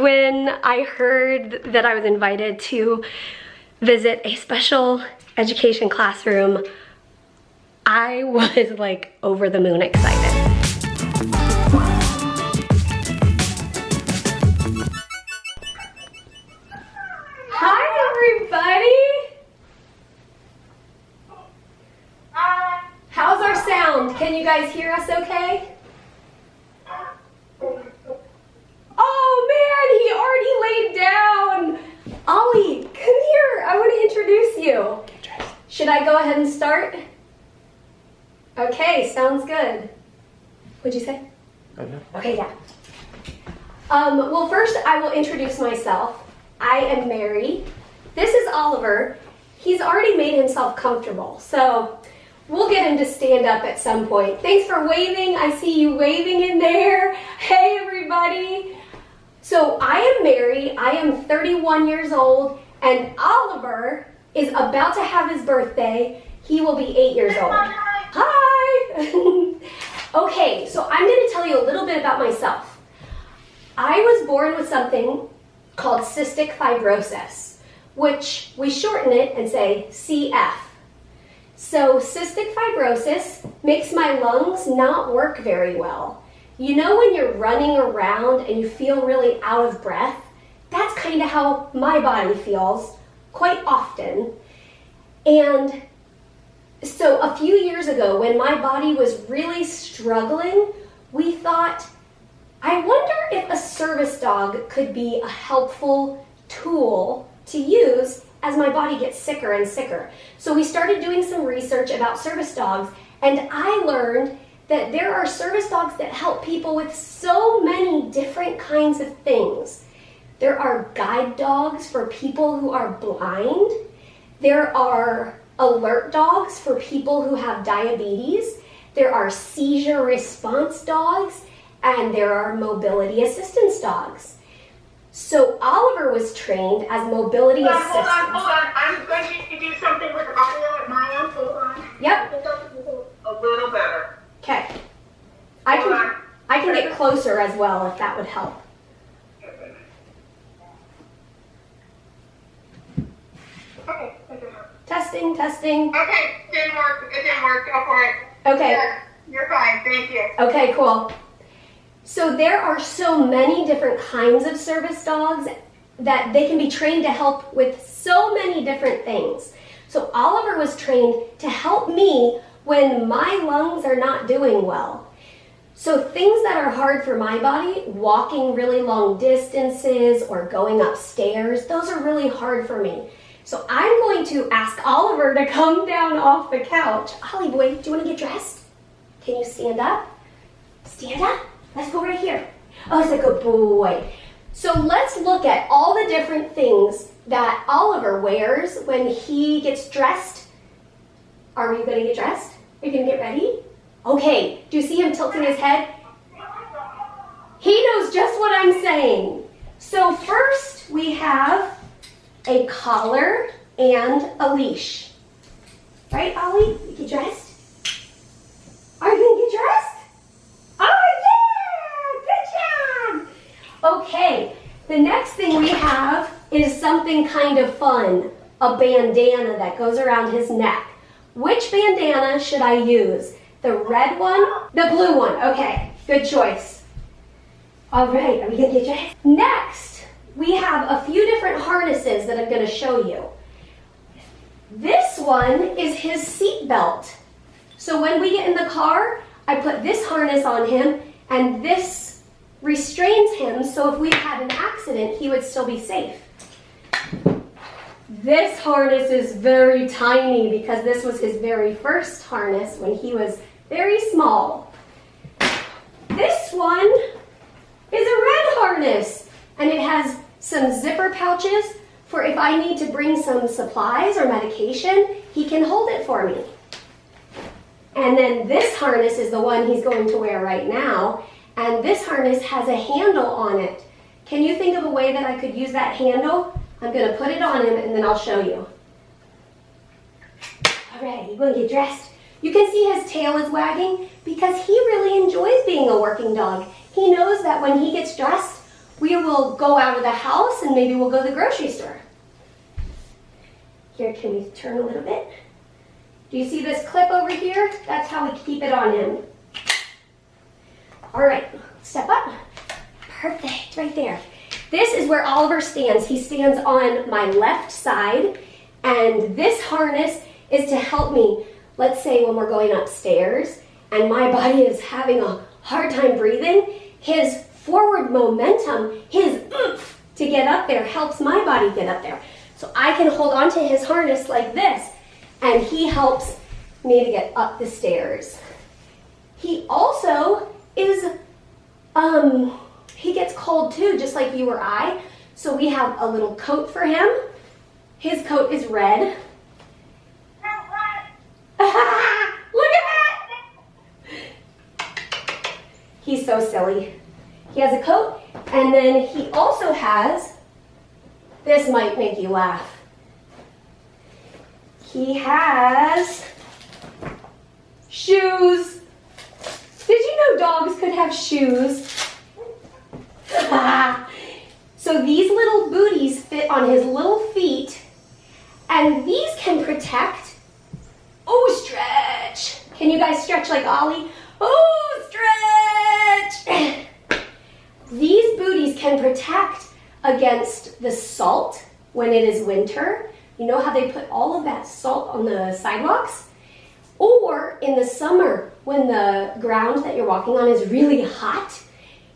When I heard that I was invited to visit a special education classroom, I was like over the moon excited. Hi everybody! How's our sound? Can you guys hear us okay? Oh man, he already laid down. Ollie, come here. I want to introduce you. Should I go ahead and start? Okay, sounds good. What'd you say? Okay, yeah. Well, first I will introduce myself. I am Mary. This is Oliver. He's already made himself comfortable, so we'll get him to stand up at some point. Thanks for waving. I see you waving in there. Hey, everybody. So I am Mary. I am 31 years old, and Oliver is about to have his birthday. He will be 8 years old. Hi. Okay, so I'm going to tell you a little bit about myself. I was born with something called cystic fibrosis, which we shorten it and say CF. So cystic fibrosis makes my lungs not work very well. You know when you're running around and you feel really out of breath? That's kind of how my body feels quite often. And so a few years ago when my body was really struggling, we thought, I wonder if a service dog could be a helpful tool to use as my body gets sicker and sicker. So we started doing some research about service dogs, and I learned that there are service dogs that help people with so many different kinds of things. There are guide dogs for people who are blind. There are alert dogs for people who have diabetes. There are seizure response dogs, and there are mobility assistance dogs. So Oliver was trained as mobility assistant. Hold on. I'm going to do something with audio at my end. Hold on. Yep. A little better. Okay. I can get closer as well if that would help. Okay. Testing, testing. Okay, it didn't work. Go for it. Okay. Yeah, you're fine. Thank you. Okay, cool. So there are so many different kinds of service dogs that they can be trained to help with so many different things. So Oliver was trained to help me when my lungs are not doing well. So things that are hard for my body, walking really long distances or going upstairs, those are really hard for me. So I'm going to ask Oliver to come down off the couch. Ollie boy, do you want to get dressed? Can you stand up? Stand up? Let's go right here. Oh, he's a good boy. So let's look at all the different things that Oliver wears when he gets dressed. Are you going to get dressed? Are you going to get ready? Okay, do you see him tilting his head? He knows just what I'm saying. So first we have a collar and a leash. Right, Ollie? You get dressed? Are you going to get dressed? Oh yeah! Good job! Okay, the next thing we have is something kind of fun. A bandana that goes around his neck. Which bandana should I use? The red one? The blue one. Okay, good choice. All right, are we gonna get dressed? Next, we have a few different harnesses that I'm gonna show you. This one is his seat belt. So when we get in the car, I put this harness on him, and this restrains him, so if we had an accident, he would still be safe. This harness is very tiny because this was his very first harness when he was very small. This one is a red harness, and it has some zipper pouches for if I need to bring some supplies or medication, he can hold it for me. And then this harness is the one he's going to wear right now, and this harness has a handle on it. Can you think of a way that I could use that handle? I'm going to put it on him and then I'll show you. All right, you going to get dressed? You can see his tail is wagging because he really enjoys being a working dog. He knows that when he gets dressed, we will go out of the house and maybe we'll go to the grocery store. Here, can we turn a little bit? Do you see this clip over here? That's how we keep it on him. All right, step up. Perfect, right there. This is where Oliver stands. He stands on my left side, and this harness is to help me, let's say when we're going upstairs and my body is having a hard time breathing, his forward momentum, his oomph to get up there helps my body get up there. So I can hold on to his harness like this, and he helps me to get up the stairs. He also is, he gets cold too, just like you or I. So we have a little coat for him. His coat is red. Look at that! He's so silly. He has a coat, and then he also has, this might make you laugh. He has shoes. Did you know dogs could have shoes? So these little booties fit on his little feet, and these can protect. Oh, stretch. Can you guys stretch like Ollie? Oh, stretch. These booties can protect against the salt when it is winter. You know how they put all of that salt on the sidewalks? Or in the summer when the ground that you're walking on is really hot.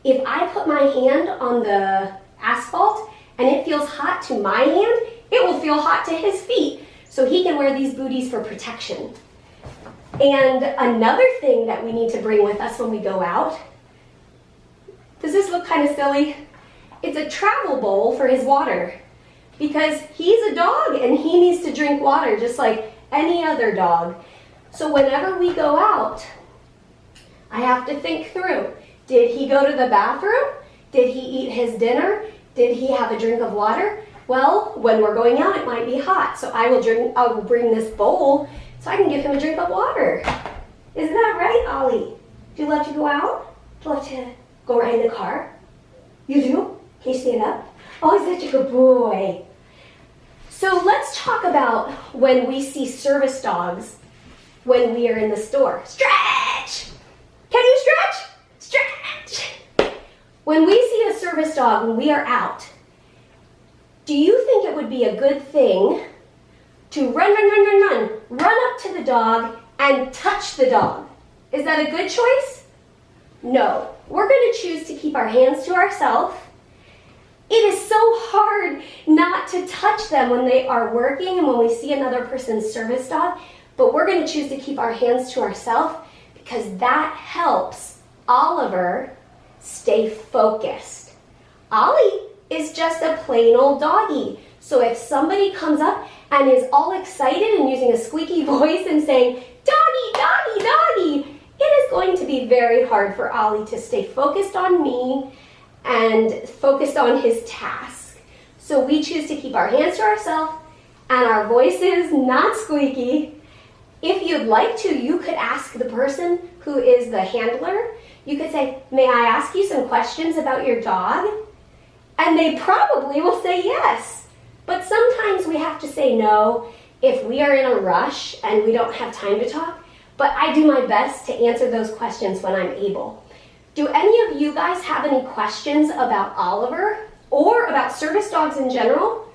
If I put my hand on the asphalt and it feels hot to my hand, it will feel hot to his feet. So he can wear these booties for protection. And another thing that we need to bring with us when we go out, does this look kind of silly? It's a travel bowl for his water, because he's a dog and he needs to drink water just like any other dog. So whenever we go out, I have to think through, did he go to the bathroom? Did he eat his dinner? Did he have a drink of water? Well, when we're going out, it might be hot, so I'll bring this bowl so I can give him a drink of water. Isn't that right, Ollie? Do you love to go out? Do you love to go ride in the car? You do? Can you stand up? Oh, he's such a good boy. So let's talk about when we see service dogs when we are in the store. Stretch! Can you stretch? Stretch! When we see a service dog when we are out, do you think it would be a good thing to run up to the dog and touch the dog? Is that a good choice? No. We're going to choose to keep our hands to ourselves. It is so hard not to touch them when they are working and when we see another person's service dog, but we're going to choose to keep our hands to ourselves because that helps Oliver stay focused. Ollie is just a plain old doggy. So if somebody comes up and is all excited and using a squeaky voice and saying, doggy, doggy, doggy, it is going to be very hard for Ollie to stay focused on me and focused on his task. So we choose to keep our hands to ourselves and our voices not squeaky. If you'd like to, you could ask the person who is the handler. You could say, may I ask you some questions about your dog? And they probably will say yes. But sometimes we have to say no if we are in a rush and we don't have time to talk. But I do my best to answer those questions when I'm able. Do any of you guys have any questions about Oliver or about service dogs in general?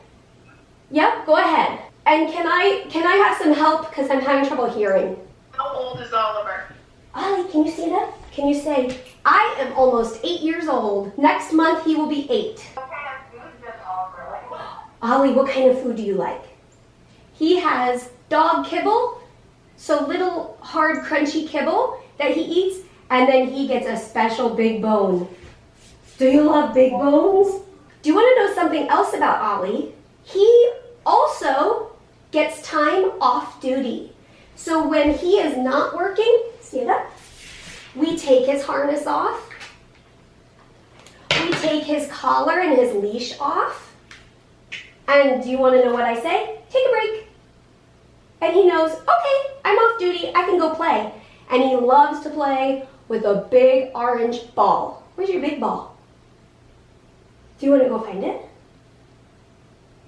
Yep, go ahead. And can I have some help because I'm having trouble hearing? How old is Oliver? Ollie, can you stand up? Can you say, I am almost 8 years old. Next month he will be 8. What kind of food does Oliver like? Ollie, what kind of food do you like? He has dog kibble, so little hard crunchy kibble that he eats, and then he gets a special big bone. Do you love big bones? Do you want to know something else about Ollie? He also gets time off duty. So when he is not working, stand up, we take his harness off. We take his collar and his leash off. And do you want to know what I say? Take a break. And he knows, okay, I'm off duty, I can go play. And he loves to play with a big orange ball. Where's your big ball? Do you want to go find it?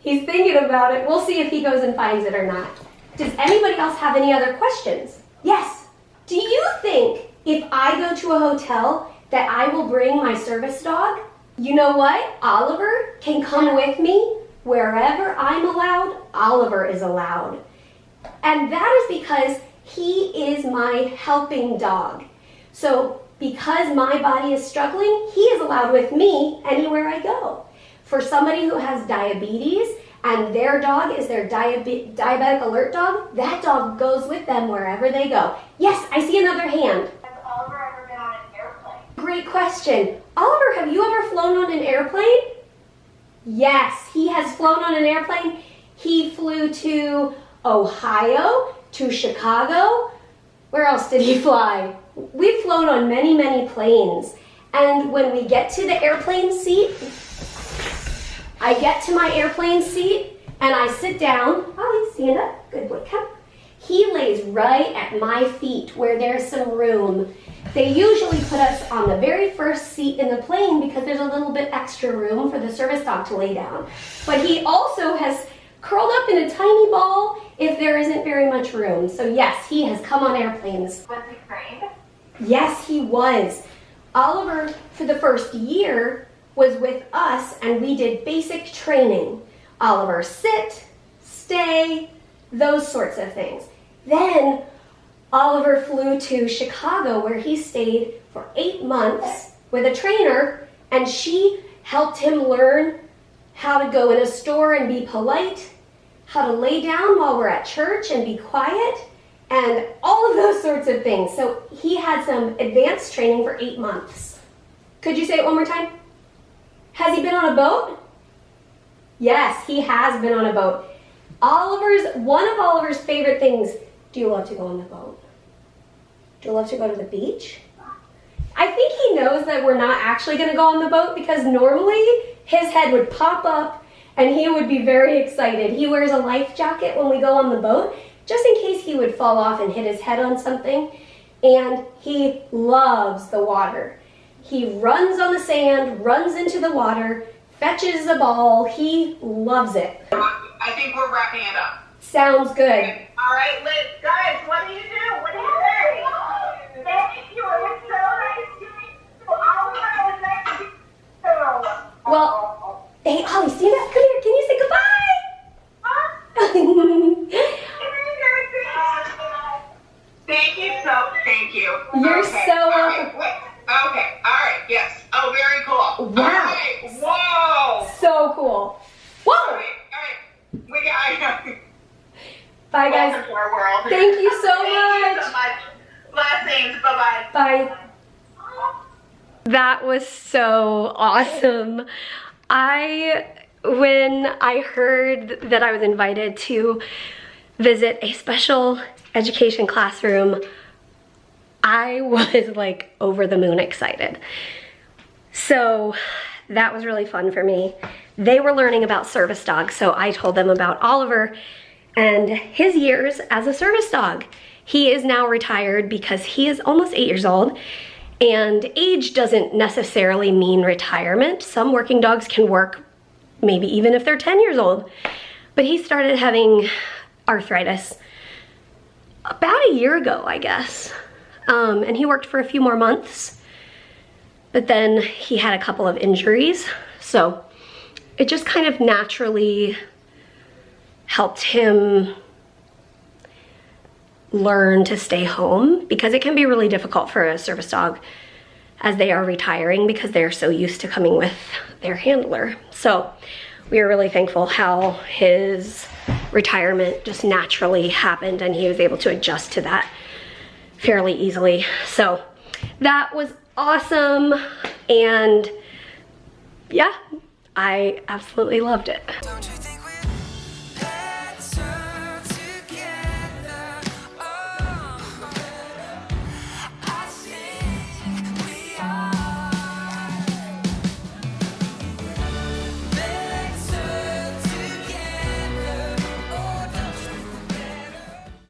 He's thinking about it. We'll see if he goes and finds it or not. Does anybody else have any other questions? Yes. Do you think if I go to a hotel that I will bring my service dog? You know what? Oliver can come with me. Wherever I'm allowed, Oliver is allowed. And that is because he is my helping dog. So because my body is struggling, he is allowed with me anywhere I go. For somebody who has diabetes and their dog is their diabetic alert dog, that dog goes with them wherever they go. Yes, I see another hand. Has Oliver ever been on an airplane? Great question. Oliver, have you ever flown on an airplane? Yes, he has flown on an airplane. He flew to Ohio, to Chicago. Where else did he fly? We've flown on many, many planes. And when we get to the airplane seat, I get to my airplane seat and I sit down. Ollie, stand up. Good boy, come. He lays right at my feet where there's some room. They usually put us on the very first seat in the plane because there's a little bit extra room for the service dog to lay down. But he also has curled up in a tiny ball if there isn't very much room. So yes, he has come on airplanes. Was he trained? Yes, he was. Oliver, for the first year, was with us and we did basic training. Oliver, sit, stay, those sorts of things. Then Oliver flew to Chicago where he stayed for 8 months with a trainer, and she helped him learn how to go in a store and be polite, how to lay down while we're at church and be quiet, and all of those sorts of things. So he had some advanced training for 8 months. Could you say it one more time? Has he been on a boat? Yes, he has been on a boat. One of Oliver's favorite things, do you love to go on the boat? Do you love to go to the beach? I think he knows that we're not actually going to go on the boat because normally his head would pop up and he would be very excited. He wears a life jacket when we go on the boat just in case he would fall off and hit his head on something. And he loves the water. He runs on the sand, runs into the water, fetches a ball. He loves it. I think we're wrapping it up. Sounds good. Okay. All right, Liz. Guys, what do you do? What do you say? Thank you. It was so nice to meet you. Oliver, it was nice to meet you. Well, hey, Ollie, stand up. Come here. Can you say goodbye? Thank you. You're okay. so All welcome. right, wait. Okay. All right. Yes. Oh, very cool. Wow. All right. Whoa. So cool. Whoa. All right. We got. Bye, guys. Welcome to our world. Thank you so Thank much. you so much. Blessings. Bye-bye. Bye. That was so awesome. When I heard that I was invited to visit a special education classroom, I was like over the moon excited. So that was really fun for me. They were learning about service dogs, so I told them about Oliver and his years as a service dog. He is now retired because he is almost 8 years old, and age doesn't necessarily mean retirement. Some working dogs can work maybe even if they're 10 years old. But he started having arthritis about a year ago, I guess. And he worked for a few more months, but then he had a couple of injuries. So it just kind of naturally helped him learn to stay home, because it can be really difficult for a service dog as they are retiring because they're so used to coming with their handler. So we are really thankful how his retirement just naturally happened and he was able to adjust to that fairly easily. So that was awesome, and yeah, I absolutely loved it.